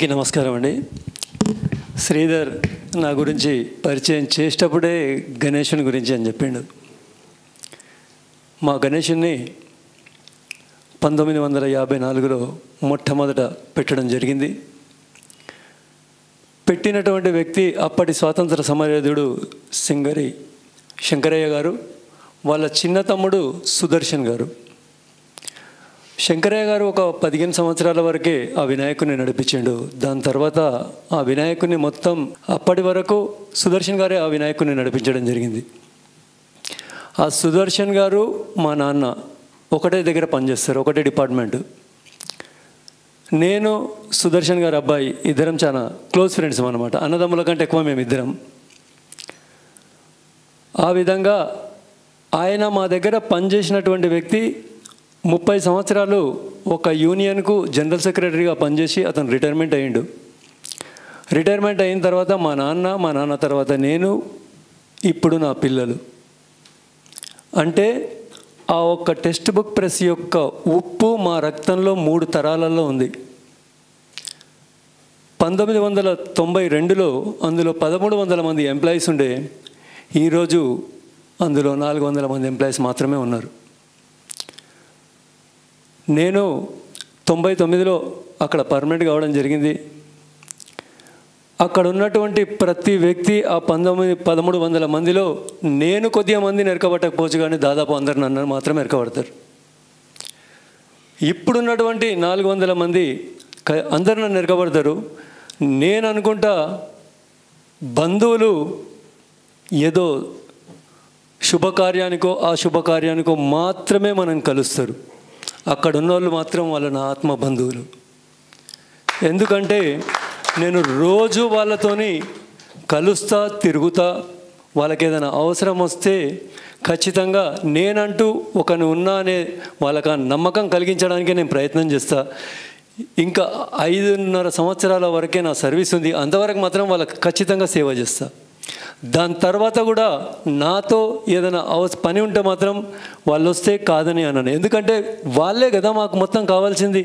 అందరికీ నమస్కారం అండి. శ్రీధర్ నా గురించి పరిచయం చేసేటప్పుడే గణేశుని గురించి అని చెప్పిండు. మా గణేశుని 1954లో మొట్టమొదట పెట్టడం జరిగింది. పెట్టినటువంటి వ్యక్తి అప్పటి స్వాతంత్ర సమరయోధుడు సింగరి శంకరయ్య గారు, వాళ్ళ చిన్న తమ్ముడు సుదర్శన్ గారు. శంకరయ్య గారు ఒక 15 సంవత్సరాల వరకే ఆ వినాయకుని నడిపించిండు. దాని తర్వాత ఆ వినాయకుని మొత్తం అప్పటి వరకు సుదర్శన్ గారే ఆ వినాయకుని నడిపించడం జరిగింది. ఆ సుదర్శన్ గారు మా నాన్న ఒకటే దగ్గర పనిచేస్తారు, ఒకటే డిపార్ట్మెంట్. నేను సుదర్శన్ గారు అబ్బాయి ఇద్దరం చాలా క్లోజ్ ఫ్రెండ్స్ అన్నమాట. అన్నదమ్ముల కంటే ఎక్కువ మేమిద్దరం. ఆ విధంగా ఆయన మా దగ్గర పనిచేసినటువంటి వ్యక్తి 30 సంవత్సరాలు ఒక యూనియన్కు జనరల్ సెక్రటరీగా పనిచేసి అతను రిటైర్మెంట్ అయ్యిండు. రిటైర్మెంట్ అయిన తర్వాత మా నాన్న తర్వాత నేను, ఇప్పుడు నా పిల్లలు. అంటే ఆ ఒక్క టెక్స్ట్ బుక్ ప్రెస్ యొక్క ఉప్పు మా రక్తంలో 3 తరాలలో ఉంది. 1992లో అందులో 1300 మంది ఎంప్లాయీస్ ఉండే, ఈరోజు అందులో 400 మంది ఎంప్లాయీస్ మాత్రమే ఉన్నారు. నేను 99లో అక్కడ పర్మనెంట్ కావడం జరిగింది. అక్కడ ఉన్నటువంటి ప్రతి వ్యక్తి ఆ 1300 మందిలో నేను కొద్దిగా మందిని ఎరకబట్టకపోవచ్చు, కానీ దాదాపు అందరు నన్ను మాత్రమే ఎరకబడతారు. ఇప్పుడున్నటువంటి 400 మంది అందరు నన్ను ఎరకబడతారు. నేను అనుకుంటా బంధువులు ఏదో శుభకార్యానికో అశుభకార్యానికో మాత్రమే మనం కలుస్తారు. అక్కడ ఉన్నోళ్ళు మాత్రం వాళ్ళ నా ఆత్మ బంధువులు. ఎందుకంటే నేను రోజు వాళ్ళతోని కలుస్తా, తిరుగుతా. వాళ్ళకి ఏదైనా అవసరం వస్తే ఖచ్చితంగా నేనంటూ ఒకని ఉన్నా అనే వాళ్ళకి ఆ నమ్మకం కలిగించడానికే నేను ప్రయత్నం చేస్తా. ఇంకా 5.5 సంవత్సరాల వరకే నా సర్వీస్ ఉంది. అంతవరకు మాత్రం వాళ్ళకి ఖచ్చితంగా సేవ చేస్తా. దాని తర్వాత కూడా నాతో ఏదైనా పని ఉంటే మాత్రం వాళ్ళు వస్తే కాదని అన్నాను. ఎందుకంటే వాళ్ళే కదా మాకు మొత్తం కావాల్సింది.